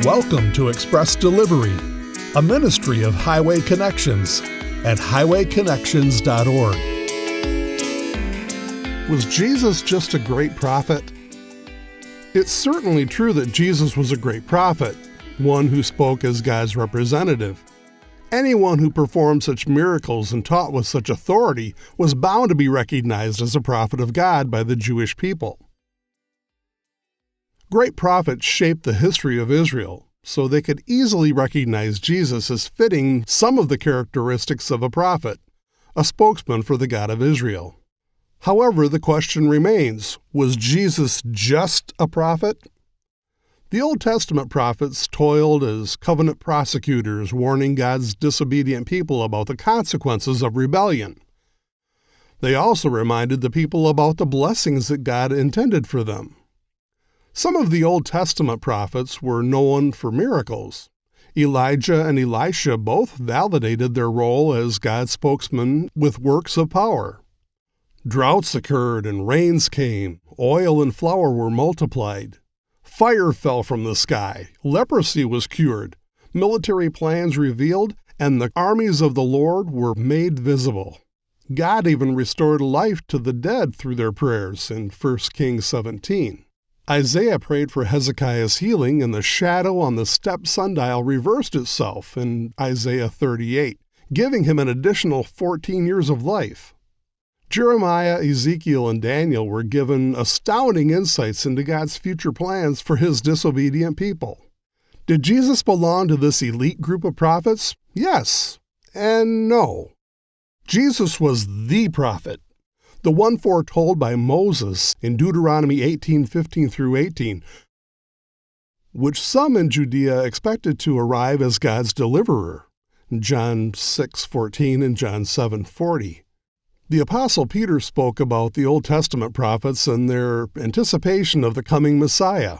Welcome to Express Delivery, a ministry of Highway Connections at highwayconnections.org. Was Jesus just a great prophet? It's certainly true that Jesus was a great prophet, one who spoke as God's representative. Anyone who performed such miracles and taught with such authority was bound to be recognized as a prophet of God by the Jewish people. Great prophets shaped the history of Israel, so they could easily recognize Jesus as fitting some of the characteristics of a prophet, a spokesman for the God of Israel. However, the question remains, was Jesus just a prophet? The Old Testament prophets toiled as covenant prosecutors, warning God's disobedient people about the consequences of rebellion. They also reminded the people about the blessings that God intended for them. Some of the Old Testament prophets were known for miracles. Elijah and Elisha both validated their role as God's spokesman with works of power. Droughts occurred and rains came. Oil and flour were multiplied. Fire fell from the sky. Leprosy was cured. Military plans revealed, and the armies of the Lord were made visible. God even restored life to the dead through their prayers in 1 Kings 17. Isaiah prayed for Hezekiah's healing, and the shadow on the step sundial reversed itself in Isaiah 38, giving him an additional 14 years of life. Jeremiah, Ezekiel, and Daniel were given astounding insights into God's future plans for his disobedient people. Did Jesus belong to this elite group of prophets? Yes and no. Jesus was the prophet, the one foretold by Moses in Deuteronomy 18:15 through 18, which some in Judea expected to arrive as God's deliverer, John 6:14 and John 7:40. The Apostle Peter spoke about the Old Testament prophets and their anticipation of the coming Messiah.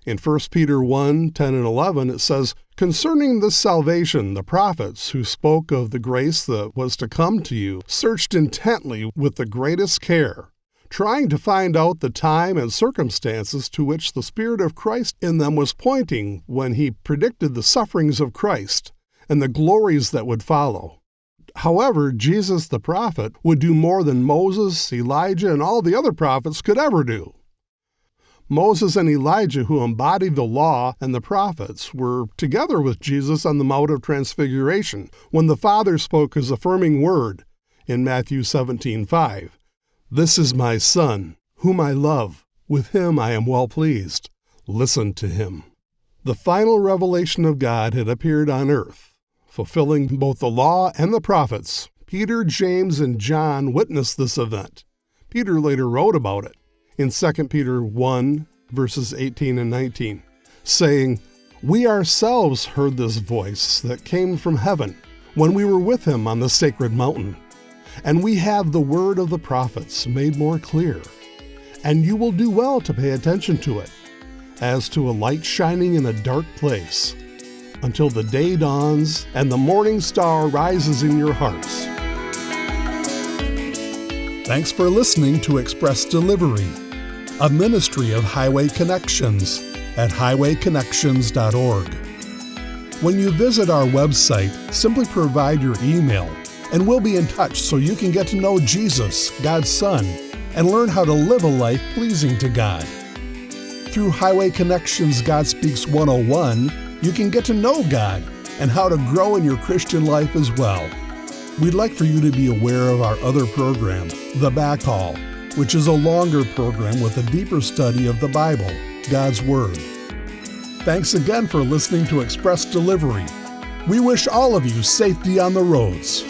In 1 Peter 1:10 and 11, it says, "Concerning this salvation, the prophets who spoke of the grace that was to come to you searched intently with the greatest care, trying to find out the time and circumstances to which the Spirit of Christ in them was pointing when he predicted the sufferings of Christ and the glories that would follow." However, Jesus the prophet would do more than Moses, Elijah, and all the other prophets could ever do. Moses and Elijah, who embodied the law and the prophets, were together with Jesus on the Mount of Transfiguration when the Father spoke his affirming word in Matthew 17:5. "This is my Son, whom I love. With him I am well pleased. Listen to him." The final revelation of God had appeared on earth, fulfilling both the law and the prophets. Peter, James, and John witnessed this event. Peter later wrote about it in 2 Peter 1, verses 18 and 19, saying, "We ourselves heard this voice that came from heaven when we were with him on the sacred mountain. And we have the word of the prophets made more clear. And you will do well to pay attention to it, as to a light shining in a dark place, until the day dawns and the morning star rises in your hearts." Thanks for listening to Express Delivery, a ministry of Highway Connections at highwayconnections.org. When you visit our website, simply provide your email, and we'll be in touch so you can get to know Jesus, God's Son, and learn how to live a life pleasing to God. Through Highway Connections God Speaks 101, you can get to know God and how to grow in your Christian life as well. We'd like for you to be aware of our other program, The Backhaul, which is a longer program with a deeper study of the Bible, God's Word. Thanks again for listening to Express Delivery. We wish all of you safety on the roads.